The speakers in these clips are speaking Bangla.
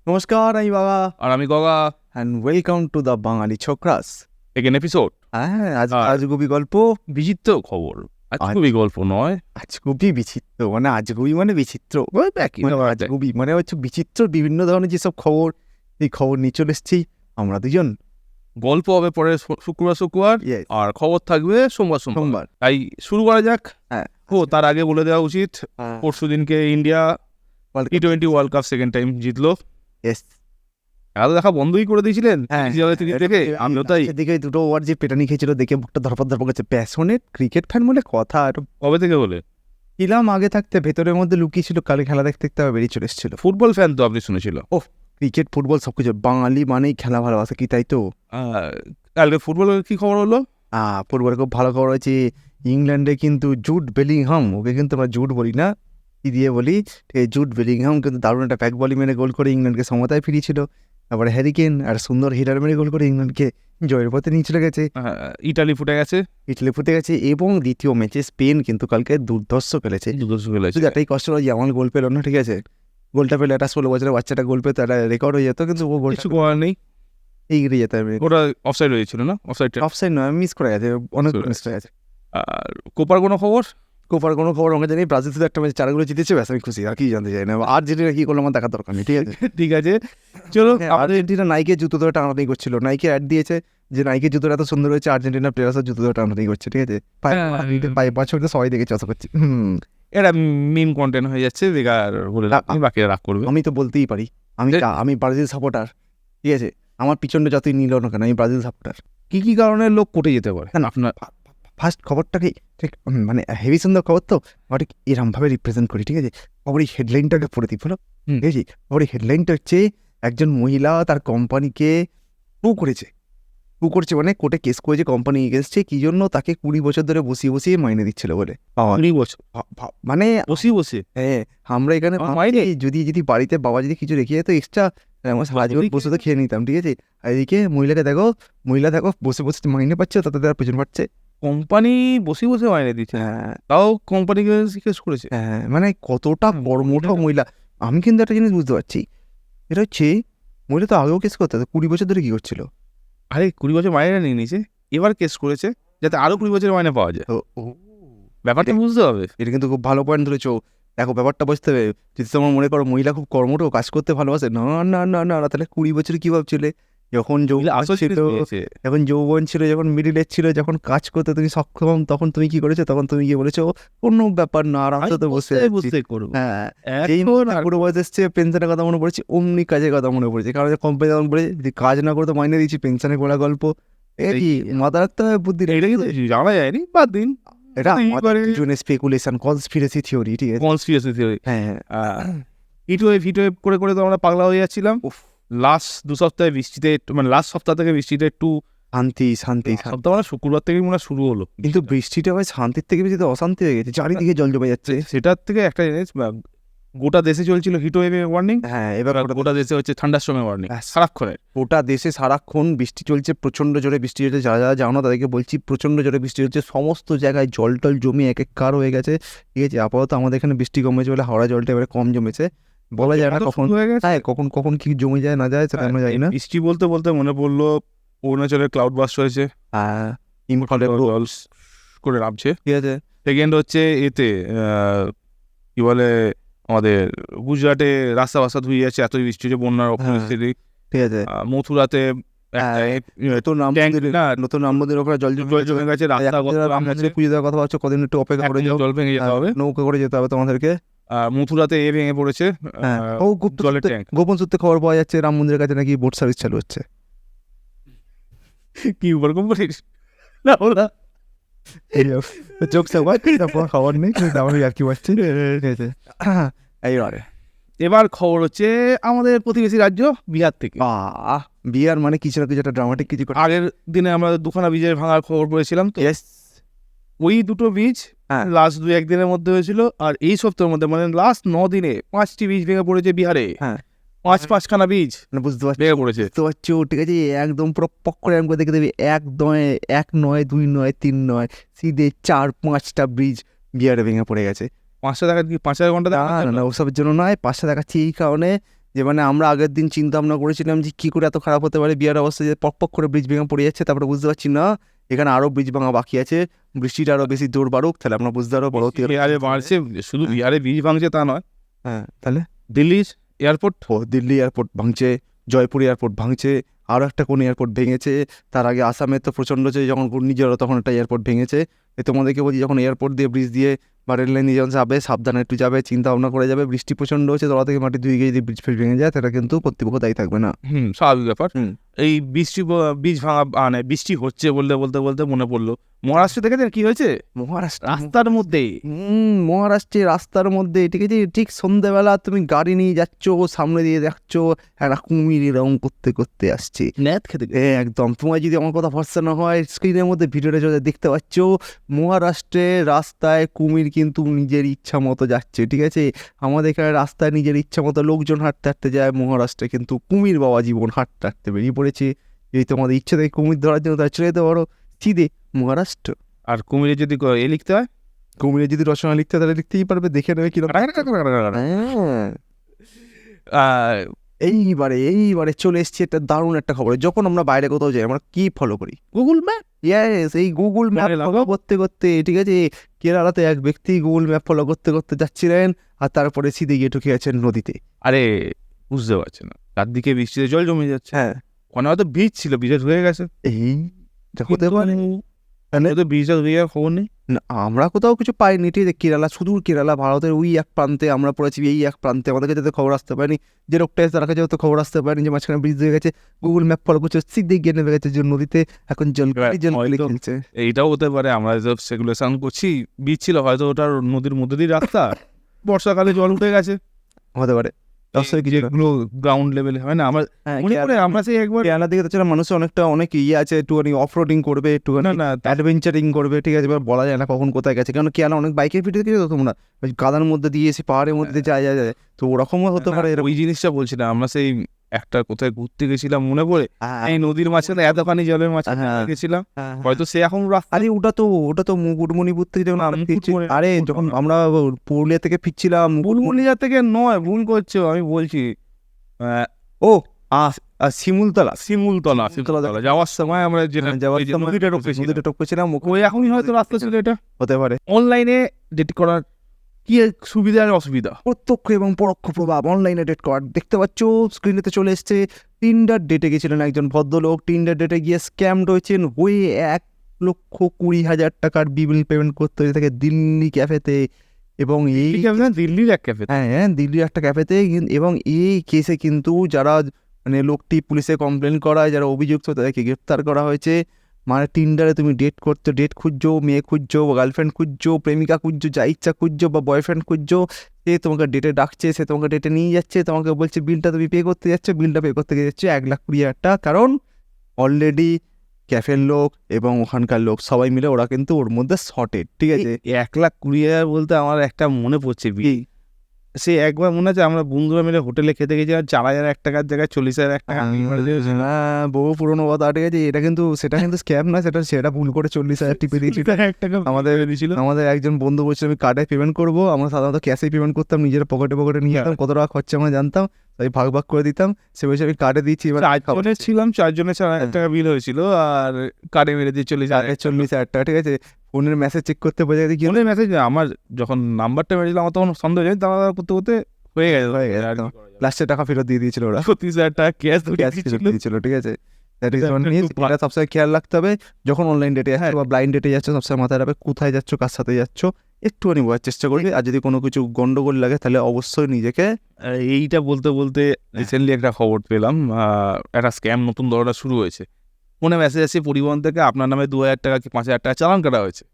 নমস্কার, আমি বাবা আর আমি গগা। And welcome to the Bangali Chhokras. Second episode. হ্যাঁ, আর- আজগুবি গল্প। বিচিত্র খবর। আজগুবি গল্প নয়, আজগুবি বিচিত্র মানে আজগুবি মানে বিচিত্র, ওই একই মানে ব্যাপার। আজগুবি মানে হচ্ছে বিচিত্র বিভিন্ন ধরনের যেসব খবর, এই খবর নিয়ে চলে এসেছি আমরা দুজন। গল্প হবে পরে শুক্রবার Yes, আর খবর থাকবে সোমবার। সোমবার। তাই শুরু করা যাক। হ্যাঁ, তার আগে বলে দেওয়া উচিত, পরশু দিনকে India T20 world cup second time জিতলো। Yes, এত দেখা বন্ধই করে দিয়েছিলেন হ্যাঁ, থেকে। আমিও তাই। সেদিকে দুটো ওভার যে পেটানি খেয়েছিল দেখে মুখটা ধরপর গেছে। প্যাশনেট ক্রিকেট ফ্যান বলে কথা। কবে থেকে বলে ছিলাম আগে থাকতে, ভেতরের মধ্যে লুকিয়ে ছিল, কালে খেলা দেখতে দেখতে আবার বেরিয়ে চলে এসেছিল। ফুটবল ফ্যান তো আপনি শুনেছিল। ক্রিকেট ফুটবল সবকিছু, বাঙালি মানেই খেলা ভালোবাসে, কি তাই তো? কালকে ফুটবলের কি খবর হলো? ফুটবলে খুব ভালো খবর আছে। ইংল্যান্ডে কিন্তু জুড বেলিংহাম, ওকে কিন্তু আমরা জুড বলি না, কি দিয়ে বলি, ঠিক আছে, জুড বেলিংহাম কিন্তু দারুণ একটা ব্যাক বলি মেরে গোল করে ইংল্যান্ডকে সমতায় ফিরিয়েছিল। তারপরে হ্যারিকেন আর সুন্দর হিটার মেরে গোল করে ইংল্যান্ডকে জয়ের পথে নিয়ে চলে গেছে। ইটালি ফুটে গেছে, ইটালি ফুটে গেছে। এবং দ্বিতীয় ম্যাচে স্পেন কিন্তু কালকে দুর্ধর্ষ খেলেছে। শুধু একটাই কষ্ট হলো যে আমার গোল পেলো না, ঠিক আছে। গোলটা পেলে একটা 16 বছরের বাচ্চাটা গোল পেতো, একটা রেকর্ড হয়ে যেত, কিন্তু ও গোলটা কিছু করার নেই। এগিয়ে যেতে হবে। ওটা অফসাইড হয়েছিল না? অফসাইড নয়, মিস করে গেছে, অনেক মিস করে গেছে। আর কোপার কোনো খবর? কোপার কোনো খবর আমাকে জানি। ব্রাজিল শুধু একটা ম্যাচ 4 গোলে জিতেছে, ব্যাস আমি খুশি, আর কি জানতে চাই না। আর্জেন্টিনা কি করলো আমার দেখার দরকার নেই, ঠিক আছে। ঠিক আছে, চলো। আর্জেন্টিনা নাইকের জুতো ধরে টানাটানি করছিল, নাইকে অ্যাড দিয়েছে যে নাইকের জুতোটা এত সুন্দর হয়েছে, আর্জেন্টিনা প্লেয়ার্সের জুতো ধরে টানাটানি করছে, ঠিক আছে। পায়ে পাঁচশো সবাই দেখে চর্চা করছি। এটা মিম কন্টেন্ট হয়ে যাচ্ছে, বেকার বলে বাকিরা রাগ করবে। আমি তো বলতেই পারি, আমি ব্রাজিল সাপোর্টার, ঠিক আছে। আমার পিছনটা যতই নিল না কেন, আমি ব্রাজিল সাপোর্টার। কি কারণে লোক কোটে যেতে পারে না, আপনার ফার্স্ট খবরটাকে ঠিক মানে হেভি সুন্দর খবর তো, ওটা এরমভাবে রিপ্রেজেন্ট করি, ঠিক আছে। খবরের হেডলাইনটাকে পড়ে দিই, বলো, ঠিক আছে। খবরের হেডলাইনটা হচ্ছে একজন মহিলা তার কোম্পানিকে করেছে মানে কোর্টে কেস করেছে কোম্পানি এগেন্সটে, কি জন্য তাকে 20 বছর ধরে বসিয়ে মাইনে দিচ্ছিল বলে। 20 বছর মানে বসে হ্যাঁ, আমরা এখানে মাইনে যদি বাড়িতে বাবা যদি কিছু রেখে যেত এক্সট্রা, আমার সারাজীবন বসে তো খেয়ে নিতাম, ঠিক আছে। আর এদিকে মহিলা দেখো বসে মাইনে পাচ্ছে, তাতে তারা পেছন পাচ্ছে। কোম্পানি বসে মাইনে দিচ্ছে, হ্যাঁ, তাও কোম্পানিকে কেস করেছে। হ্যাঁ, মানে কতটা কর্মঠ মহিলা। আমি কিন্তু একটা জিনিস বুঝতে পারছি, এটা হচ্ছে মহিলা তো আগেও কেস করতে, 20 বছর ধরে কি করছিল। আরে 20 বছর মাইনে নিয়ে নিয়েছে, এবার কেস করেছে যাতে আরো 20 বছরের মাইনে পাওয়া যায়। ব্যাপারটা বুঝতে হবে। এটা কিন্তু খুব ভালো পয়েন্ট ধরেছো। দেখো, ব্যাপারটা বুঝতে হবে। যদি তোমার মনে করো মহিলা খুব কর্মঠ, কাজ করতে ভালোবাসে, না না না না না, তাহলে 20 বছর কি ভাবছিলে? যখন যৌবন ছিল, যখন মিডিল এজ ছিল, যখন কাজ করতে তুমি সক্ষম, তখন তুমি কি করেছো? তখন তুমি কি বলেছো, কোনো ব্যাপার না, আরামসে তো বসে করবো। হ্যাঁ, যেই পুরো বয়স এসছে, পেনশনের কথা মনে পড়েছে, অমনি কাজের কথা মনে পড়েছে। কারণ কোম্পানি যেমন বলে যদি কাজ না করে তো মাইনে দিচ্ছি, পেনশনের গোলা গল্প। এই মাথা রাখতে হবে, বুদ্ধি এটা কিন্তু জানা যায়নি, বাদ দিন। এটা স্পেকুলেশন, কনস্পিরেসি থিওরি, ঠিক আছে। Conspiracy theory. হ্যাঁ, হিটওয়েভ করে তো আমরা পাগলা হয়ে যাচ্ছিলাম। লাস্ট 2 সপ্তাহে বৃষ্টিতে, মানে লাস্ট সপ্তাহ থেকে বৃষ্টিতে একটু শান্তি সপ্তাহ মানে শুক্রবার থেকে মনে শুরু হলো, কিন্তু বৃষ্টিটা ভাই শান্তির থেকে বেশি তো অশান্তি হয়ে গেছে, চারিদিকে জল জমে যাচ্ছে। সেটার থেকে একটা জিনিস, গোটা দেশে চলছিল হিটওয়েভের ওয়ার্নিং, হ্যাঁ, এবার গোটা দেশে হচ্ছে থান্ডারস্টর্মের ওয়ার্নিং সারাক্ষণের। গোটা দেশে সারাক্ষণ বৃষ্টি চলছে, প্রচন্ড জোরে বৃষ্টি হচ্ছে। যারা জানো না তাদেরকে বলছি, প্রচন্ড জোরে বৃষ্টি হচ্ছে, সমস্ত জায়গায় জল টল জমে একাকার হয়ে গেছে, ঠিক আছে। আপাতত আমাদের এখানে বৃষ্টি কমেছে বলে হাওড়া জলটা এবারে কম জমেছে, বলা যায় না কখন কখন কি জমে যায় না যায়, সেটা আমরা জানি না। বৃষ্টি বলতে বলতে মনে পড়লো, অরুণাচলের ক্লাউড বাস্ট হয়েছে, জল করে নামছে, ঠিক আছে। সেকেন্ড হচ্ছে এতে কি বলে, আমাদের গুজরাটে রাস্তা ধুয়ে যাচ্ছে, এতই বৃষ্টি হচ্ছে, বন্যার পরিস্থিতি, ঠিক আছে। মথুরাতে নতুন রাম মন্দিরের ওপরে জল জমে গেছে, রাস্তা পুজো দেওয়ার কথা হচ্ছে, কদিন একটু অপেক্ষা করে জল ভেঙে যেতে হবে, নৌকা করে যেতে হবে তোমাদেরকে। মথুরাতে ভেঙে পড়েছে জলের ট্যাঙ্ক। গোপন সূত্রে খবর পাওয়া যাচ্ছে রাম মন্দিরের কাছে নাকি বোট সার্ভিস চালু হচ্ছে। কি উবার কোম্পানির না ওরা খবর নেই, আর কি পাচ্ছি। এইবারে এবার খবর হচ্ছে আমাদের প্রতিবেশী রাজ্য বিহার থেকে। বিহার মানে কিছু না কিছু একটা ড্রামাটিক কিছু। আগের দিনে আমরা 2খানা ব্রিজের ভাঙার খবর পড়েছিলাম তো, ওই 2টো ব্রিজ লাস্ট 2-1 দিনের মধ্যে হয়েছিল। আর এই সপ্তাহের মধ্যে মানে লাস্ট 9 দিনে 5টি ব্রিজ ভেঙে পড়েছে বিহারে। হ্যাঁ, 5খানা ব্রিজ বুঝতে পারছি, ভেঙে পড়েছে, বুঝতে পারছো, ঠিক আছে। একদম পুরো পক করে এরকম করে দেখে দেবে, 1 নয় 2 নয় 3 নয়, সিধে 4-5টা ব্রিজ বিহারে ভেঙে পড়ে গেছে। 5টা দেখা কি 5 ঘন্টা না, ওসবের জন্য নয়, 5টা দেখাচ্ছি এই কারণে যে মানে আমরা আগের দিন চিন্তা ভাবনা করেছিলাম যে কী করে এত খারাপ হতে পারে বিয়ার অবস্থা, যে পক করে ব্রিজ ভেঙে পড়ে যাচ্ছে, তারপরে বুঝতে পারছি না এখানে আরও ব্রিজ ভাঙা বাকি আছে, বৃষ্টিটা আরও বেশি জোর বাড়ুক, তাহলে আমরা বুঝতে পারবো পরবর্তী বিহারে বাড়ছে, শুধু বিহারে ব্রিজ ভাঙছে তা নয়, হ্যাঁ তাহলে দিল্লির এয়ারপোর্ট, দিল্লি এয়ারপোর্ট ভাঙছে, জয়পুর এয়ারপোর্ট ভাঙছে, আরও একটা কোন এয়ারপোর্ট ভেঙেছে, তার আগে আসামে তো প্রচণ্ড যে যখন ঘূর্ণিঝড় তখন একটা এয়ারপোর্ট ভেঙেছে। তোমাদেরকে বলছি যখন এয়ারপোর্ট দিয়ে ব্রিজ দিয়ে বা রেল লাইন দিয়ে যখন যাবে সাবধানে একটু যাবে, চিন্তা ভাবনা করে যাবে, বৃষ্টি প্রচণ্ড হচ্ছে তোলা থেকে মাটি ধুয়ে গিয়ে যদি ব্রিজ ফ্রিজ ভেঙে যায় তাহলে কিন্তু কর্তৃপক্ষ দায়ী থাকবে না। স্বাভাবিক ব্যাপার। এই বীজ ভাঙা মানে বৃষ্টি হচ্ছে বলতে বলতে বলতে মনে পড়লো, মহারাষ্ট্র দেখেছেন কি হয়েছে? মহারাষ্ট্র রাস্তার মধ্যে, মহারাষ্ট্রে রাস্তার মধ্যে ঠিক আছে, ঠিক সন্ধ্যেবেলা তুমি গাড়ি নিয়ে যাচ্ছ, সামনে দিয়ে যাচ্ছ, একটা কুমির এরকম করতে করতে আসছে ন্যাত খেতে একদম। তোমার যদি আমার কথা ভরসা না হয় স্ক্রিনের মধ্যে ভিডিওটা যদি দেখতে পাচ্ছ, মহারাষ্ট্রে রাস্তায় কুমির কিন্তু নিজের ইচ্ছা মতো যাচ্ছে, ঠিক আছে। আমাদের এখানে রাস্তায় নিজের ইচ্ছা মতো লোকজন হাঁটতে হাঁটতে যায়, মহারাষ্ট্রে কিন্তু কুমির বাবা জীবন হাঁটতে হাঁটতে বেরিয়ে পড়েছে। যদি তোমাদের ইচ্ছা থেকে কুমির ধরার জন্য তারা চলে যেতে পারো সিধে মহারাষ্ট্র। আর কুমিরে যদি লিখতে হয়, কুমিরে যদি রচনা লিখতে হয় তাহলে লিখতেই পারবে, দেখে নেবে কিরকম। এইবারে চলে এসছে একটা দারুণ একটা খবর। যখন আমরা বাইরে কোথাও যাই আমরা কি ফলো করি? Google map. ইয়েস, এই গুগল ম্যাপ ফলো করতে করতে ঠিক আছে, কেরালাতে এক ব্যক্তি গুগল ম্যাপ ফলো করতে করতে যাচ্ছিলেন আর তারপরে সিধে গিয়ে ঢুকে গেছেন নদীতে। আরে বুঝতে পারছে না, তার দিকে বৃষ্টিতে জল জমে যাচ্ছে, হ্যাঁ ওখানে হয়তো বীজ ছিল, বীজে ধুয়ে গেছে, এই হতে পারে। বীজটা ধুয়ে খবর নেই, আমরা কোথাও কিছু পাইনি, ঠিক আছে। কেরালা, সুদূর কেরালা, ভারতের ওই এক প্রান্তে, আমরা পড়েছি এই এক প্রান্তে, আমাদেরকে যাতে খবর আসতে পারেনি, যে লোকটা এসে তার কাছে হয়তো খবর আসতে পারেনি যে মাঝখানে ব্রিজ হয়ে গেছে। গুগল ম্যাপ ফলো করছে, সিদ্ধি গিয়ে নেমে গেছে যে নদীতে এখন জল খেলছে। এইটাও হতে পারে, আমরা সেগুলো সাউন্ড করছি বীজ ছিল, হয়তো ওটার নদীর মধ্যে দিয়ে রাস্তা, বর্ষাকালে জল উঠে গেছে, হতে পারে। যেগুলো গ্রাউন্ড লেভেলে হয় না, আমার মনে পড়ে আমরা সেই একবার কেরালার দিকে তাছাড়া মানুষের অনেক ইয়ে আছে, একটুখানি অফ রোডিং করবে, একটুখানি অ্যাডভেঞ্চারিং করবে, ঠিক আছে। এবার বলা যায় না কখন কোথায় গেছে, কারণ কেরালা অনেক বাইকের পিঠে দেখেছো তো তোমরা, গাদার মধ্যে দিয়ে এসে পাহাড়ের মধ্যে যায়, তো ওরকমও হতে পারে। ওই জিনিসটা বলছি না, আমরা সেই একটা কোথায় ঘুরতে গেছিলাম মনে পড়ে, এই নদীর মাঝখানে এতখানি জলের মাঝখানে গেছিলাম, হয়তো সে এখন আরে ওটা তো মুকুটমণিপুর থেকে যখন আমরা ফিরছি, আরে যখন আমরা পুরুলিয়া থেকে ফিরছিলাম, পুরুলিয়া থেকে নয়, ভুল করছো, আমি বলছি ও শিমুলতলা যাওয়ার সময় আমরা নদীটা টপকেছিলাম, ওই এখনই হয়তো রাস্তা ছিল, এটা হতে পারে। অনলাইনে ডেট করার কি সুবিধা আর অসুবিধা? প্রত্যক্ষ এবং পরোক্ষ প্রভাব অনলাইনে ডেট করার। দেখতে পাচ্ছ স্ক্রিনেতে চলে এসছে, টিন্ডার ডেটে গেছিলেন একজন ভদ্রলোক, টিন্ডার ডেটে গিয়ে স্ক্যামড হয়েছেন, হয়ে 1,20,000 টাকার বিল পেমেন্ট করতে হয়েছে তাকে দিল্লি ক্যাফেতে। এবং এই দিল্লির এক ক্যাফে, হ্যাঁ দিল্লির একটা ক্যাফেতে। এবং এই কেসে কিন্তু যারা মানে লোকটি পুলিশে কমপ্লেন করায়, যারা অভিযুক্ত তাদেরকে গ্রেপ্তার করা হয়েছে। মানে টিন্ডারে তুমি ডেট খুঁজছো, মেয়ে খুঁজছো, গার্লফ্রেন্ড খুঁজছো, প্রেমিকা খুঁজছো, যা ইচ্ছা খুঁজছো, বা বয়ফ্রেন্ড খুঁজছো, সে তোমাকে ডেটে ডাকছে, সে তোমাকে ডেটে নিয়ে যাচ্ছে, তোমাকে বলছে বিলটা তুমি পে করতে যাচ্ছ, বিলটা পে করতে যাচ্ছে 1,20,000 টাকা। কারণ অলরেডি ক্যাফের লোক এবং ওখানকার লোক সবাই মিলে ওরা কিন্তু ওর মধ্যে শর্টেড, ঠিক আছে। 1,20,000 বলতে আমার একটা মনে পড়ছে, সে একবার মনে আছে আমরা বন্ধুরা মিলে হোটেলে খেতে গেছি, আর 4,001 টাকার জায়গায় 40,000 টাকা, বহু পুরোনো কথা, ঠিক আছে। সেটা কিন্তু স্ক্যাম না, সেটা ভুল করে 40,000 টিপে দিয়েছিল। আমাদের একজন বন্ধু বলছিল আমি কার্ডে পেমেন্ট করবো, আমরা সাধারণত ক্যাশে পেমেন্ট করতাম, নিজের পকেটে নিয়ে যেতাম, কত টাকা খরচা আমরা জানতাম, তাই ভাগ করে দিতাম। সে বলছে আমি কার্ডে দিচ্ছি। এবার 4 ছিলাম, 4 জনের 4,000 টাকা বিল হয়েছিল, আর কার্ডে মেরে দিয়ে 40,000 টাকা, ঠিক আছে। ফোনের মেসেজ চেক করতে বোঝা গেছে কি ফোনের মেসেজ, আমার যখন নাম্বারটা মেরেছিল আমার তখন সন্দেহ হয়েছে, তারা করতে করতে হয়ে গেছে, লাস্টে টাকা ফেরত দিয়ে দিয়েছিল ওরা, 30,000 টাকা ক্যাশ দিয়েছিল, ঠিক আছে। এটা সবসময় খেয়াল রাখতে হবে যখন অনলাইন ডেটে যাচ্ছে বা ব্লাইন্ড ডেটে যাচ্ছে, সবসময় মাথায় রাখবে কোথায় যাচ্ছ, কার সাথে যাচ্ছ, একটুখানি বোঝার চেষ্টা করবে। আর যদি কোনো কিছু গন্ডগোল লাগে তাহলে অবশ্যই নিজেকে। এইটা বলতে বলতে রিসেন্টলি একটা খবর পেলাম, একটা স্ক্যাম নতুন ধরনের শুরু হয়েছে। ফোনে মেসেজ আছে পরিবহন থেকে, আপনার নামে 2,000 টাকা কি 5,000 টাকা চালান কাটা হয়েছে,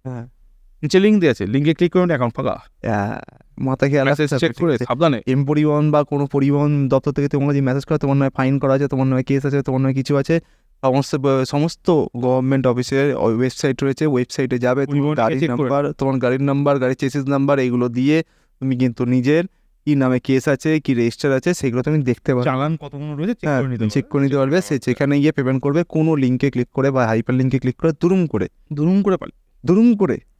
নিচে লিঙ্ক দিয়েছে, লিঙ্কে ক্লিক করুন, অ্যাকাউন্ট ফাঁকা। মাথা খেয়াল চেক করে সাবধানে। পরিবহন বা কোনো পরিবহন দপ্তর থেকে তোমার যদি মেসেজ করে তোমার নয় ফাইন করা আছে, তোমার নয় কেস আছে, তোমার নয় কিছু আছে, সমস্ত গভর্নমেন্ট অফিসের ওয়েবসাইট রয়েছে, ওয়েবসাইটে যাবে, তোমার গাড়ির নাম্বার, গাড়ির চেসিস নাম্বার, এইগুলো দিয়ে তুমি কিন্তু নিজের কি নামে কেস আছে, কি রেজিস্টার আছে, সেগুলো তুমি দেখতে পারবে, চালান কতগুলো রয়েছে চেক করে নিতে পারবে। সেখানে গিয়ে পেমেন্ট করবে, কোনো লিঙ্কে ক্লিক করে বা হাইপার লিঙ্কে ক্লিক করে দুরুম করে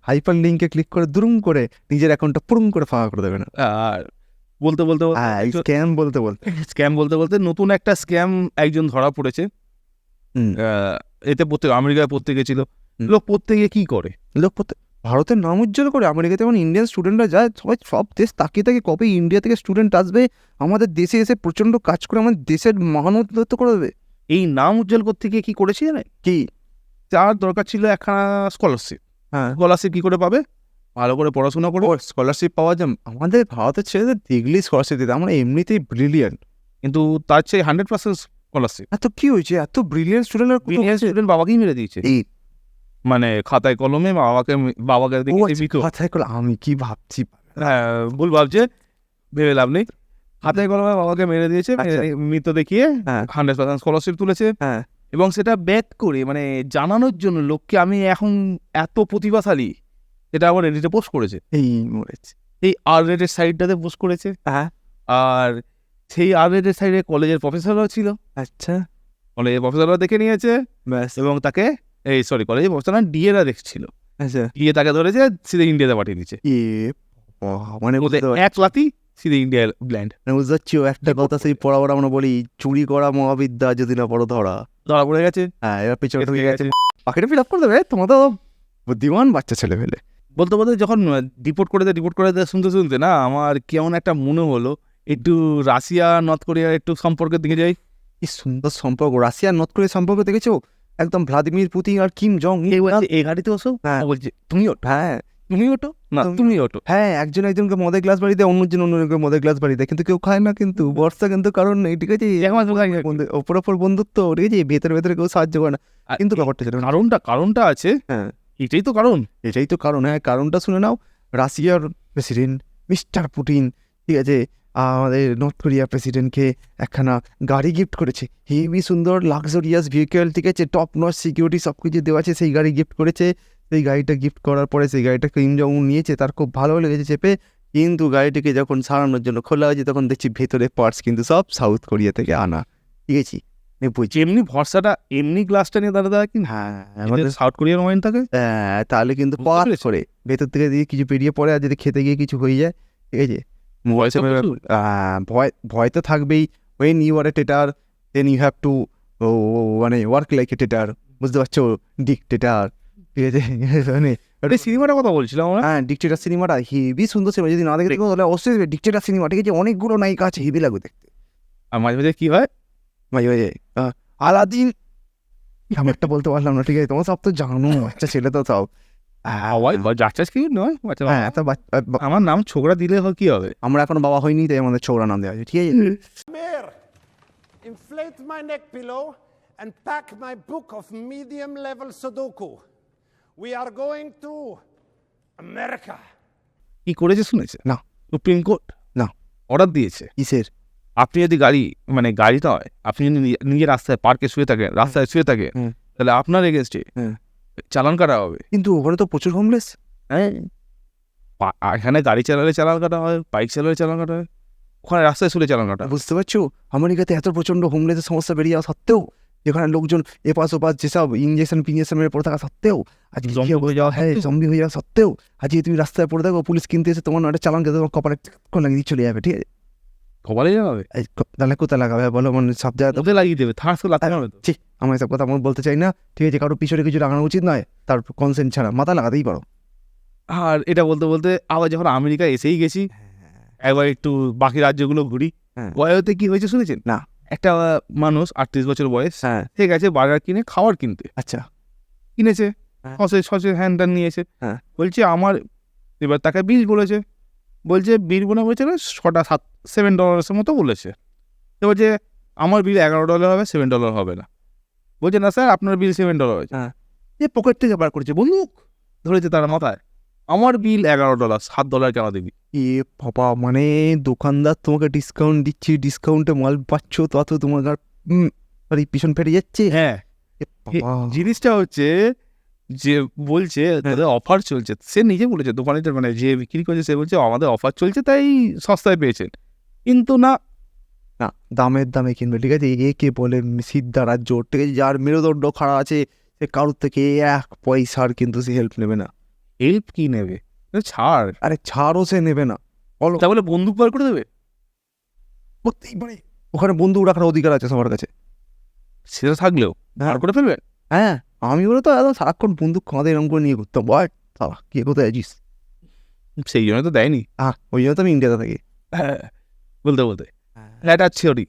হাইপার লিঙ্কে ক্লিক করে দুরুম করে নিজের অ্যাকাউন্টটা পুরুম করে ফাঁকা করে দেবে না। আর বলতে বলতে হ্যাঁ স্ক্যাম বলতে বলতে স্ক্যাম বলতে বলতে নতুন একটা স্ক্যাম একজন ধরা পড়েছে। হুম। এতে পড়তে আমেরিকায় পড়তে গেছিল। হুম। লোক পড়তে গিয়ে কি করে, লোক ভারতের নাম উজ্জ্বল করে। আমেরিকাতে যেমন ইন্ডিয়ান স্টুডেন্টরা যায়, সব দেশ তাকিয়ে থাকে কবে ইন্ডিয়া থেকে স্টুডেন্ট আসবে আমাদের দেশে এসে প্রচণ্ড কাজ করে আমাদের দেশের মান উন্নত করে দেবে। এই নাম উজ্জ্বল করতে গিয়ে কি করেছে জানেন? কি? যার দরকার ছিল একখানা স্কলারশিপ। হ্যাঁ, স্কলারশিপ কি করে পাবে? ভালো করে পড়াশোনা করে। স্কলারশিপ পাওয়া যায়। আমাদের ভারতের ছেলেদের দেখলেই স্কলারশিপ দিতে, আমরা এমনিতেই ব্রিলিয়ান্ট। কিন্তু তার চেয়ে 100% স্কলারশিপ। এত কি হয়েছে, এত ব্রিলিয়ান্ট স্টুডেন্ট বাবাকেই মেরে দিয়েছে। এই মানে খাতায় কলমে বাবাকে দেখে মৃত। কথায় করে আমি কি ভাবছি। হ্যাঁ, ভুল ভাবছে, ভেবে লাভ নেই। হাতে কলমে বাবাকে মেরে দিয়েছে, আচ্ছা। মৃত দেখিয়ে হ্যাঁ 100% স্কলারশিপ তুলেছে। হ্যাঁ এবং সেটা ব্যাক করে মানে জানানোর জন্য লোককে আমি এখন এত প্রতিভাশালী, এটা আবার রেডিটে পোস্ট করেছে। এই মরেছে। এই আর রেটের সাইডটাতে পোস্ট করেছে। হ্যাঁ আর সেই আর রেটের সাইডে কলেজের প্রফেসরও ছিল। আচ্ছা কলেজের প্রফেসররা দেখে নিয়েছে ব্যাস। এবং তাকে কলেজের প্রফেসর না ডিএরা দেখছিল, আচ্ছা ডিএ তাকে ধরেছে, সিধে ইন্ডিয়াতে পাঠিয়ে দিচ্ছে। এ মানে ওদের এক লাতি সিধে ইন্ডিয়া ল্যান্ড। বুঝতে পারছি একটা কথা, সেই পড়া আমরা বলি চুরি করা মহাবিদ্যা যদি না পড়ো ধরা। ধরা পড়ে গেছে। হ্যাঁ এবার পিছনে ঢুকে গেছে, পাখিটা ফিল আপ করে দেবে। তোমার তো বুদ্ধিমান বাচ্চা ছেলে ফেলে। বলতে বলতে যখন ডিপোর্ট করে দেয় শুনতে শুনতে না আমার কেমন একটা মনে হলো একটু রাশিয়া নর্থ কোরিয়ার একটু সম্পর্কের দিকে যাই। কি সুন্দর সম্পর্ক, রাশিয়া নর্থ কোরিয়ার সম্পর্ক দেখেছো? একদম ভ্লাদিমির পুতিন আর কিম জং এই গাড়িতে ওসব হ্যাঁ বলছে তুমি ওঠো, হ্যাঁ তুমি ওঠো না, তুমি ওঠো। হ্যাঁ একজন একজনকে মদের গ্লাস বাড়ি দেয়, অন্যজন অন্যজনকে মদের গ্লাস বাড়ি দেয়, কিন্তু কেউ খায় না। কিন্তু বর্ষা কিন্তু কারণ নেই, ঠিক আছে? ওপর ওপর বন্ধুত্ব, ঠিক আছে? ভেতরে ভেতরে কেউ সাহায্য করে না, কিন্তু ব্যাপারটা যেটা কারণটা আছে। হ্যাঁ এটাই তো কারণ। এটাই তো কারণ। হ্যাঁ কারণটা শুনে নাও। রাশিয়ার প্রেসিডেন্ট মিস্টার পুটিন, ঠিক আছে, আমাদের নর্থ কোরিয়ার প্রেসিডেন্টকে একখানা গাড়ি গিফট করেছে, হেভি সুন্দর লাক্সারিয়াস ভেহিকেল, ঠিক আছে, টপ নচ সিকিউরিটি সব কিছু দেওয়া আছে, সেই গাড়ি গিফট করেছে। সেই গাড়িটা গিফট করার পরে সেই গাড়িটা কিম জং উন নিয়েছে, তার খুব ভালো লেগেছে চেপে। কিন্তু গাড়িটিকে যখন সারানোর জন্য খোলা হয়েছে তখন দেখছি ভেতরে পার্টস কিন্তু সব সাউথ কোরিয়া থেকে আনা, ঠিক আছে? বুঝছি। এমনি ভরসাটা এমনি গ্লাসটা নিয়ে দাঁড়া কিন্তু হ্যাঁ আমাদের সাউথ কোরিয়ার মাইন্ড থাকে। তাহলে কিন্তু বুঝতে পাত পেরেছি। করে ভেতর থেকে দিয়ে কিছু বেরিয়ে পড়ে, আর যদি খেতে গিয়ে কিছু হয়ে যায়, ঠিক আছে? ভয় তো প্রচুর। ভয় তো থাকবেই। When you are a dictator then you have to মানে ওয়ার্ক লাইক এ টেটার, বুঝতে পারছো? ডিকটেটার, ঠিক আছে? মানে সিনেমাটার কথা বলছিলাম আমরা। হ্যাঁ ডিকটেটার সিনেমাটা হেভি সুন্দর সিনেমা, যদি না দেখে দেখো তাহলে অবশ্যই ডিকটেটার সিনেমা, ঠিক আছে? অনেকগুলো নায়িকা আছে, হেভি লাগবে দেখতে। আর মাঝে মাঝে কি হয়, মাঝে মাঝে আলাদিন, আমি একটা বলতে পারলাম না, ঠিক আছে? তোমার সব তো জানো, বাচ্চা ছেলে তো সব। যাচ্ছিস কি নয় বাচ্চা হ্যাঁ তো আমার নাম ছোকরা দিলে কি হবে? আমরা এখন বাবা হয়নি, তাই আমাদের ছোকরা নাম দেওয়া আছে, ঠিক আছে? Mir, inflate my neck pillow and pack my book of medium level Sudoku. We are going to America. কি করেছে শুনেছে? না। সুপ্রিম কোর্ট না। অর্ডার দিয়েছে, কিসের? আপনি যদি গাড়ি নয়, আপনি যদি নিজের রাস্তায় পার্কে শুয়ে থাকেন, রাস্তায় শুয়ে থাকেন, হুম। তাহলে আপনার এগেনস্টে হ্যাঁ। চালান কাটা হবে। কিন্তু ওখানে তো প্রচুর হোমলেস। হ্যাঁ, এখানে গাড়ি চালালে চালান কাটা হয়, বাইক চালালে চালান কাটা হয়, ওখানে রাস্তায় শুলে চালান কাটা হয়। বুঝতে পারছো? আমেরিকাতে এত প্রচন্ড হোমলেসের সমস্যা বেরিয়ে যাওয়া সত্ত্বেও, যেখানে লোকজন এপাশ ওপাশ যেসব ইঞ্জেকশন ফিঞ্জেকশন মেরে পড়ে থাকা সত্ত্বেও, আজকে জম্বি হয়ে যাওয়া হ্যাঁ জম্বি হয়ে যাওয়া সত্ত্বেও, আজকে তুমি রাস্তায় পড়ে থাকো, পুলিশ কিনতে এসে তোমার একটা চালান খেতে তোমার কপালে লাগিয়ে চলে যাবে, ঠিক আছে? কপালে যাবে, তাহলে কোথায় লাগাবে বলো? মানে সব জায়গায় তো ওদের লাগিয়ে দেবে, থার্স করে লাগতে হবে তো। ঠিক, আমার এসব কথা আমি বলতে চাই না, ঠিক আছে? কারোর পিছনে কিছু লাগানো উচিত নয়, তার কনসেন্ট ছাড়া মাথা লাগাতেই পারো। আর এটা বলতে বলতে আবার যখন আমেরিকা এসেই গেছি, একবার একটু বাকি রাজ্যগুলো ঘুরি। হ্যাঁ। বয়সে কি হয়েছে শুনেছেন? না। একটা মানুষ 38 বছর বয়স, হ্যাঁ ঠিক আছে, বার্গার কিনে খাওয়ার কিনতে কিনেছে, হ্যাঁ। সসে হ্যান ত্যান নিয়েছে। হ্যাঁ। বলছে আমার, এবার তাকে বিল বলেছে, বলছে বিল বলেছে $7 মতো বলেছে। তো বলছে আমার বিল $11 হবে, $7 হবে না। বলছে না স্যার, আপনার বিল $7 হয়েছে। হ্যাঁ। যে পকেট থেকে বার করেছে, বন্দুক ধরেছে তার মাথায়, আমার বিল $11, $7 কেন দিবি? এ বাবা, মানে দোকানদার তোমাকে ডিসকাউন্ট দিচ্ছি, ডিসকাউন্টে মাল পাচ্ছ, তত তোমার পিছন ফেটে যাচ্ছে। হ্যাঁ, এ বাবা। জিনিসটা হচ্ছে যে বলছে তাদের অফার চলছে, সে নিজে বলেছে, দোকানিটা মানে যে বিক্রি করছে সে বলছে আমাদের অফার চলছে তাই সস্তায় পেয়েছেন। কিন্তু না, না দামের দামে কিনবে, ঠিক আছে? একে বলে সিদ্ধা রাজ্য, ঠিক আছে? যার মেরুদণ্ড খাড়া আছে, সে কারোর থেকে 1 পয়সার কিন্তু সে হেল্প নেবে না। হেল্প কি নেবে? ছাড়, আরে ছাড়ও সে নেবে না, বলো। তা বলে বন্দুক বার করে দেবে? করতেই পারে, ওখানে বন্দুক রাখার অধিকার আছে সবার কাছে। সেটা থাকলেও ধার করে ফেলবে। হ্যাঁ, আমি বলে তো একদম সারাক্ষণ বন্দুক কাঁধে এরকম করে নিয়ে ঘুরতাম, বাট সারা কে কোথায় আছিস। সেই জন্য তো দেয়নি। ওই জন্য তো আমি ইন্ডিয়াতে থাকি। বলতে বলতে ফ্ল্যাট থিওরি,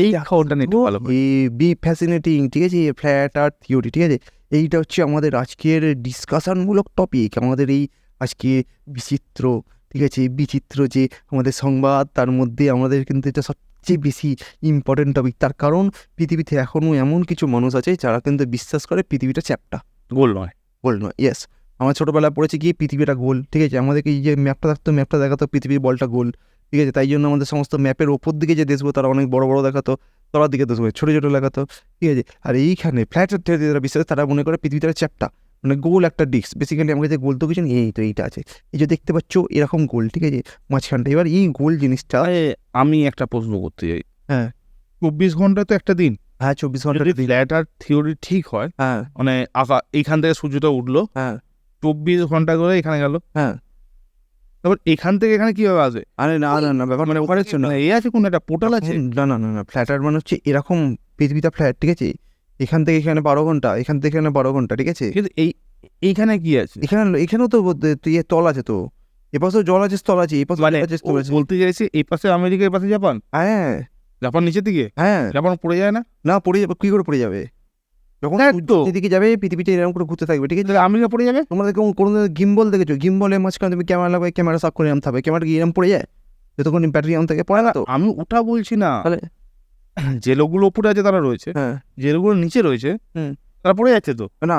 এই খবরটা নিয়ে একটু ভালো করে। বি ফ্যাসিনেটিং, ঠিক আছে, ফ্ল্যাট আর্থ থিওরি, ঠিক আছে, এইটা হচ্ছে আমাদের আজকের ডিসকাশনমূলক টপিক, আমাদের এই আজকে বিচিত্র, ঠিক আছে, বিচিত্র যে আমাদের সংবাদ, তার মধ্যে আমাদের কিন্তু এটা সবচেয়ে বেশি ইম্পর্টেন্ট টপিক। তার কারণ পৃথিবীতে এখনও এমন কিছু মানুষ আছে যারা কিন্তু বিশ্বাস করে পৃথিবীটা চ্যাপ্টা, গোল নয়। গোল নয়। ইয়েস, আমার ছোটোবেলায় পড়েছি কি পৃথিবীটা গোল, ঠিক আছে, আমাদেরকে এই যে ম্যাপটা থাকতো, ম্যাপটা দেখাতো পৃথিবীর বলটা গোল, ঠিক আছে, তাই জন্য আমাদের সমস্ত ম্যাপের ওপর দিকে যে দেশগুলো তারা অনেক বড় বড় দেখাতো, তলার দিকে দেশগুলো ছোটো ছোটো দেখাতো, ঠিক আছে। আর এইখানে ফ্ল্যাটের থেকে যারা বিশ্বাস তারা মনে করে পৃথিবীটা চ্যাপ্টা, মানে গোল একটা ডিস্ক, বেসিক্যালি আমাকে যে গোল তো কিছু এই তো এইটা আছে, এই যে দেখতে পাচ্ছ এরকম গোল, ঠিক আছে, মাঝখানটা। এবার এই গোল জিনিসটা, আমি একটা প্রশ্ন করতে চাই। হ্যাঁ 24 ঘন্টা তো একটা দিন। হ্যাঁ 24 ঘন্টা, যদি ফ্ল্যাট আর থিওরি ঠিক হয়, হ্যাঁ মানে এইখান থেকে সূর্যটা উঠলো, হ্যাঁ 24 ঘন্টা করে এখানে গেল, হ্যাঁ। তারপর এখান থেকে এখানে কিভাবে আসে? আরে না না না, ব্যাপার মানে ওখানে না এই আছে কোন একটা পোর্টাল আছে? না না না না, ফ্ল্যাটার মানে হচ্ছে এরকম পৃথিবীটা ফ্ল্যাট, ঠিক আছে, এখান থেকে এখানে 12 ঘন্টা, এখান থেকে এখানে 12 ঘন্টা, ঠিক আছে। কিন্তু এইখানে কি আছে? এখানেও তো তল আছে তো, এপাশেও জল আছে, স্থল আছে, এপাশে মানে আছে, স্থল আছে। বলতে চাইছি এই পাশে আমেরিকা, এই পাশে জাপান। হ্যাঁ জাপান নিচের দিকে, হ্যাঁ, জাপান পড়ে যায় না? না পড়ে যাবে, কি করে পড়ে যাবে, যখন দেখ তো। এদিকে যাবে পৃথিবীটা এরকম করে ঘুরতে থাকবে, ঠিক আছে। তাহলে আমেরিকা পড়ে যাবে। তোমাদের কোনো গিম্বল দেখেছো? গিম্বলের মাঝখানে তুমি ক্যামেরা লাগাবে, ক্যামেরা সাফ করে আনতে হবে, ক্যামেরা কি এরকম পড়ে যায়? যতক্ষণ ব্যাটারি অন থেকে পড়ে না তো। আমি ওটা বলছি না, তাহলে যে লোকগুলো উপরে আছে তারা রয়েছে, হ্যাঁ, যে লোকগুলো নিচে রয়েছে হুম। তারা পড়ে যাচ্ছে তো। না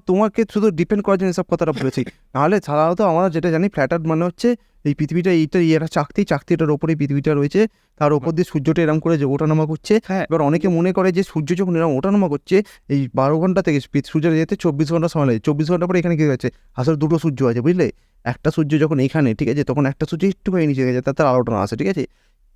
তোমাকে শুধু ডিপেন্ড করার জন্য সব কথাটা বলেছি, নাহলে সাধারণত আমরা যেটা জানি ফ্ল্যাট আর্থ মানে হচ্ছে এই পৃথিবীটা, এইটা ইয়েটা চাকতিটার ওপরে পৃথিবীটা রয়েছে, তার ওপর দিয়ে সূর্যটা এরম করে যে ওঠানামা করছে। হ্যাঁ। এবার অনেকে মনে করে যে সূর্য যখন এরকম ওঠানামা করছে, এই 12 ঘন্টা থেকে সূর্যের যেতে 24 ঘন্টা সময় লাগে, 24 ঘন্টা পরে এখানে কি হয়েছে, আসলে দুটো সূর্য আছে, বুঝলে, একটা সূর্য যখন এখানে, ঠিক আছে, তখন একটা সূর্য একটু করে নিচে গেছে, তার আলোটা আসে, ঠিক আছে,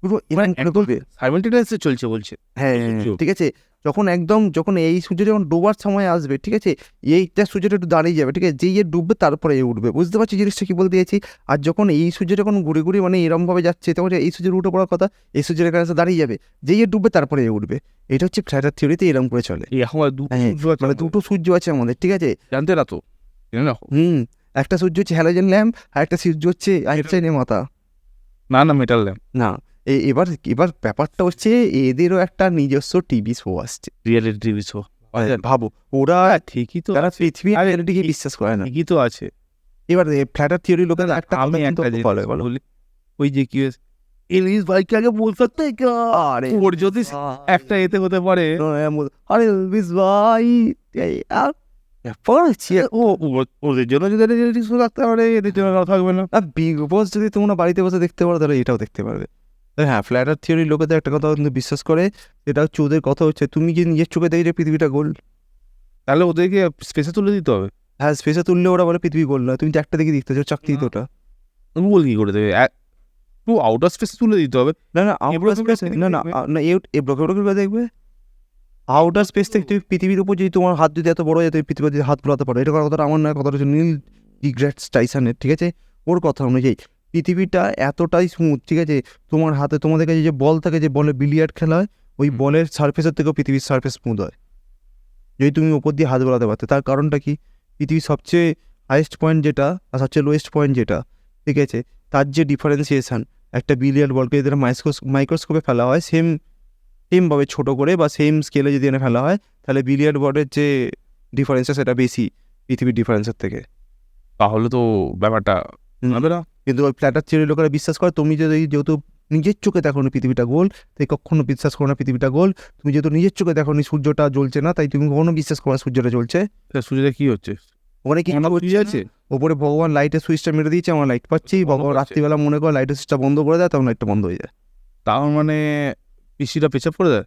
পুরো এরকম করবে। সাইমেলটেনিয়াসলি চলছে বলছে। হ্যাঁ ঠিক আছে, যখন এই সূর্য যখন ডোবার সময় আসবে, ঠিক আছে, এইটা সূর্যটা একটু দাঁড়িয়ে যাবে, ঠিক আছে, যেই ডুববে তারপরে উঠবে, বুঝতে পারছি জিনিসটা কি বলতে চাইছি। আর যখন এই সূর্য যখন ঘুরে ঘুরে মানে এরমভাবে যাচ্ছে, তখন এই সূর্যের উঠে পড়ার কথা, এই সূর্যের কাছে দাঁড়িয়ে যাবে, যেই ডুববে তারপরে উঠবে। এটা হচ্ছে ফ্ল্যাট আর্থ থিওরিতে এরকম করে চলে। এখন দুটো হ্যাঁ, সূর্য আছে মানে আমাদের। দুটো সূর্য আছে আমাদের, ঠিক আছে, জানতে না তো, জেনে রাখো। একটা সূর্য হচ্ছে হ্যালোজেন ল্যাম্প, আর একটা সূর্য হচ্ছে আইনস্টাইনের মাথা। না না, মেটাল ল্যাম্প। না, এবার ব্যাপারটা হচ্ছে এদেরও একটা নিজস্ব টিভি শো আসছে, রিয়েলিটি টিভি শো। ভাবো, ওরা ঠিকই তো তারা আছে। পৃথিবীর আরে রিয়েলিটিকে বিশ্বাস করে না। ঠিকই তো আছে। এবার ফ্ল্যাট আর্থ থিওরি লোকের একটা আমি কথা একটা কিন্তু জিনিস বলে, বলো। বলি, ওই যে কি হয়েছে, এলিস ভাইকে আগে বল सकते हैं क्या? আরে ওর যদি একটা এতে হতে পারে, আরে এলভিস ভাই, এই আর ব্যাপার হচ্ছে, ওদের জন্য যদি রিয়েলিটি শো থাকতে পারে, এদের জন্য নাও থাকবে না। বিগ বস যদি তোমরা বাড়িতে বসে দেখতে পারো, তাহলে এটাও দেখতে পারবে। হ্যাঁ, ফ্ল্যাট আর্থ থিওরি লোকেদের একটা কথা কিন্তু বিশ্বাস করে, সেটা হচ্ছে ওদের কথা হচ্ছে তুমি যে নিজের চোখে দেখে যে পৃথিবীটা গোল, তাহলে ওদেরকে স্পেসে তুলে দিতে হবে। হ্যাঁ স্পেসে তুললে ওরা বলে পৃথিবী গোল না, তুমি তো একটা দিকে দেখতেছো, চাকতি তো ওটা। গুগল কি করে দেবে? পুরো আউটার স্পেসে তুলে দিতে হবে। না না এবার আউটার তোমরা স্পেস, দেখবে। না না না, এ ব্লকে দেখবে আউটার স্পেস থেকে তুমি পৃথিবীর উপর যদি তোমার হাত যদি এত বড় হয়, তুমি পৃথিবীতে হাত বোলাতে পারো। এটা কথাটা আমার নয়, কথাটা হচ্ছে নীল ডিগ্রেডস টাইসনের, ঠিক আছে, ওর কথা অনুযায়ী পৃথিবীটা এতটাই স্মুথ, ঠিক আছে, তোমার হাতে তোমাদের কাছে যে বল থাকে, যে বলে বিলিয়ার্ড খেলা হয়, ওই বলের সারফেসের থেকেও পৃথিবীর সারফেস স্মুথ হয় যদি তুমি ওপর দিয়ে হাত বোলাতে পারতে। তার কারণটা কি, পৃথিবীর সবচেয়ে হাইয়েস্ট পয়েন্ট যেটা আর সবচেয়ে লোয়েস্ট পয়েন্ট যেটা, ঠিক আছে, তার যে ডিফারেন্সিয়েশন, একটা বিলিয়ার্ড বলকে যদি মাইক্রোস্কোপে ফেলা হয়, সেমভাবে ছোটো করে বা সেম স্কেলে যদি এনে ফেলা হয়, তাহলে বিলিয়ার্ড বোর্ডের যে ডিফারেন্সটা সেটা বেশি পৃথিবীর ডিফারেন্সের থেকে। তাহলে তো ব্যাপারটা হবে না। কিন্তু ওই ফ্ল্যাট আর্থ থিওরি লোকেরা বিশ্বাস করে, তুমি যদি যেহেতু নিজের চোখে দেখো না পৃথিবীটা গোল, তাই কখনো বিশ্বাস করো না পৃথিবীটা গোল। তুমি যেহেতু নিজের চোখে দেখো নি সূর্যটা জ্বলছে না, তাই তুমি কখনো বিশ্বাস করো না সূর্যটা জ্বলছে। সূর্যটা কি হচ্ছে? ওখানে কি আছে ওপরে ভগবান লাইটের সুইচটা মেরে দিয়েছে, আমার লাইট পাচ্ছি, ভগবান রাত্রিবেলা মনে করে লাইটের সুইচটা বন্ধ করে দেয়, তখন লাইটটা বন্ধ হয়ে যায়। তার মানে পিসিটা পেছাপ করে দেয়।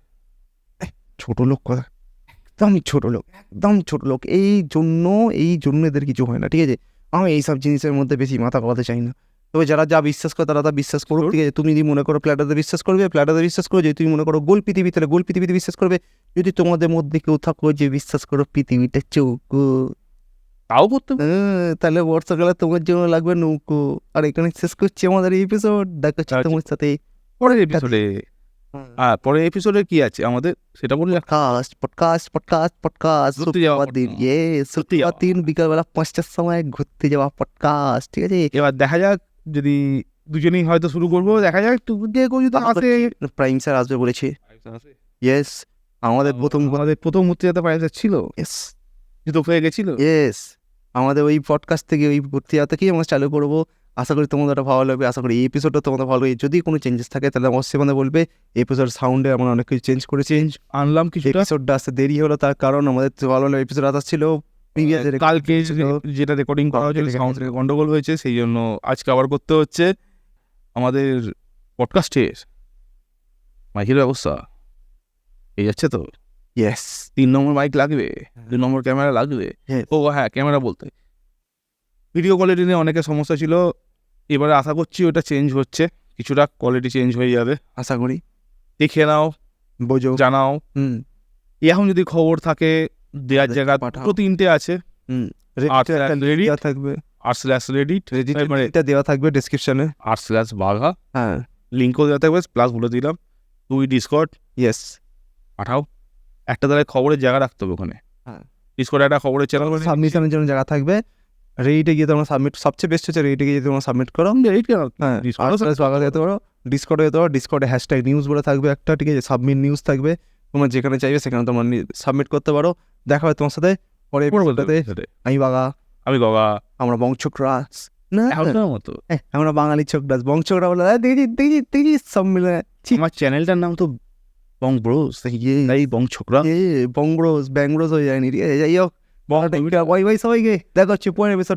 ছোট লোক কথা, একদম ছোট লোক, এই জন্য এদের কিছু হয় না, ঠিক আছে। আমি এইসব জিনিসের মধ্যে বেশি মাথা গলাতে চাই না। তবে যারা যা বিশ্বাস করে তারা তা বিশ্বাস করুক, ঠিক আছে। তুমি যদি মনে করো ফ্ল্যাটাতে বিশ্বাস করবে, ফ্ল্যাটাতে বিশ্বাস করো। যদি তুমি মনে করো গোল পৃথিবী, তাহলে গোল পৃথিবীতে বিশ্বাস করবে। যদি তোমাদের মধ্যে কেউ থাকো যে বিশ্বাস করো পৃথিবীটা চৌকো, তাও করতে হবে। তাহলে বর্ষাকালে তোমার জন্য লাগবে নৌকো। আর এখানে শেষ করছি আমাদের এই এপিসোড। দেখা হচ্ছে তোমার সাথে পরের এপিসোডে পরের এপিসোডে কি আছে আমাদের সেটা বলি। পডকাস্ট ঘুরতে যাওয়া শুক্রবার দিন, শুক্রবার দিন বিকালবেলা 5টার সময় ঘুরতে যাওয়া পডকাস্ট, ঠিক আছে? এবার দেখা যাক, যদি দুজনেই হয়তো শুরু করবো, দেখা যাক একটু যে কেউ যদি আসে। প্রাইম স্যার আসবে বলেছে। ইয়েস, আমাদের প্রথম ঘুরতে যেতে পারে ছিল, জুতো হয়ে গেছিল। ইয়েস, আমাদের ওই পডকাস্ট থেকে ওই ঘুরতে যাওয়া থেকেই আমরা চালু করবো। আশা করি তোমাদের এটা ভালো লাগবে, আশা করি এই এপিসোডটা তোমাদের ভালো লাগবে। যদি কোনো চেঞ্জেস থাকে তাহলে অবশ্যই আমাদের বলবে। এপিসোড সাউন্ডে আমরা অনেক কিছু চেঞ্জ করেছি, আনলাম কিছুটা। এপিসোডটা আসতে দেরি হলো, তার কারণ আমাদের ভালো ভালো এপিসোড আসা ছিল কালকে যেটা রেকর্ডিং করা হয়েছিল সাউন্ড থেকে গন্ডগোল হয়েছে, সেই জন্য আজকে আবার করতে হচ্ছে। আমাদের পডকাস্টের মাইকের ব্যবস্থা এই যাচ্ছে তো। ইয়েস, 3 নম্বর মাইক লাগবে, 2 নম্বর ক্যামেরা লাগবে। ও হ্যাঁ, ক্যামেরা বলতে ভিডিও কোয়ালিটি নিয়ে অনেকের সমস্যা ছিল, এবারে আশা করছি ওটা চেঞ্জ হচ্ছে, কিছুটা কোয়ালিটি চেঞ্জ হয়ে যাবে আশা করি। দেখে নাও, বোঝো, জানাও। এখন যদি খবর থাকে দেওয়ার জায়গা পাঠাও। 2-3টে আছে। দেওয়া থাকবে, r/reddit এটা দেওয়া থাকবে ডেসক্রিপশনে। r/বাঘা হ্যাঁ, লিঙ্কও দেওয়া থাকবে, প্লাস বলে দিলাম 2 ডিসকর্ড ইয়েস, পাঠাও। একটা তাহলে খবরের জায়গা রাখতে হবে ওখানে। হ্যাঁ, ডিসকর্ডে একটা খবরের চ্যানেল সাবমিশনের জন্য জায়গা থাকবে। রেডিটে গিয়ে তোমরা সাবমিট, সবচেয়ে বেস্ট হচ্ছে রেডিটে গিয়ে তোমরা সাবমিট করো। হ্যাঁ, যেতে পারো, ডিসকর্ডে যেতে পারো। ডিসকর্ডে হ্যাশট্যাগ নিউজ বলে থাকবে একটা, ঠিক আছে? সাবমিট নিউজ থাকবে, তোমরা যেখানে চাইবে সেখানে তোমরা সাবমিট করতে পারো। দেখা হয় তোমার সাথে পরে এপিসোডে। আমি বাঘা, আমি গগা, আমরা বংশকরাজ না, এখনকার মতো। আমরা বাঙালি ছোকরাজ, বংশকরা বলে দেখি সব মিলে। আমার চ্যানেলটার নাম তো বং ব্রোস, তাই বং ছোকরা। বংব্রোস ব্যাংব্রোস হয়ে যায়নি, ঠিক আছে? যাই হোক, ওয়াই সবাইকে দেখা হচ্ছে পরের এপিসোড।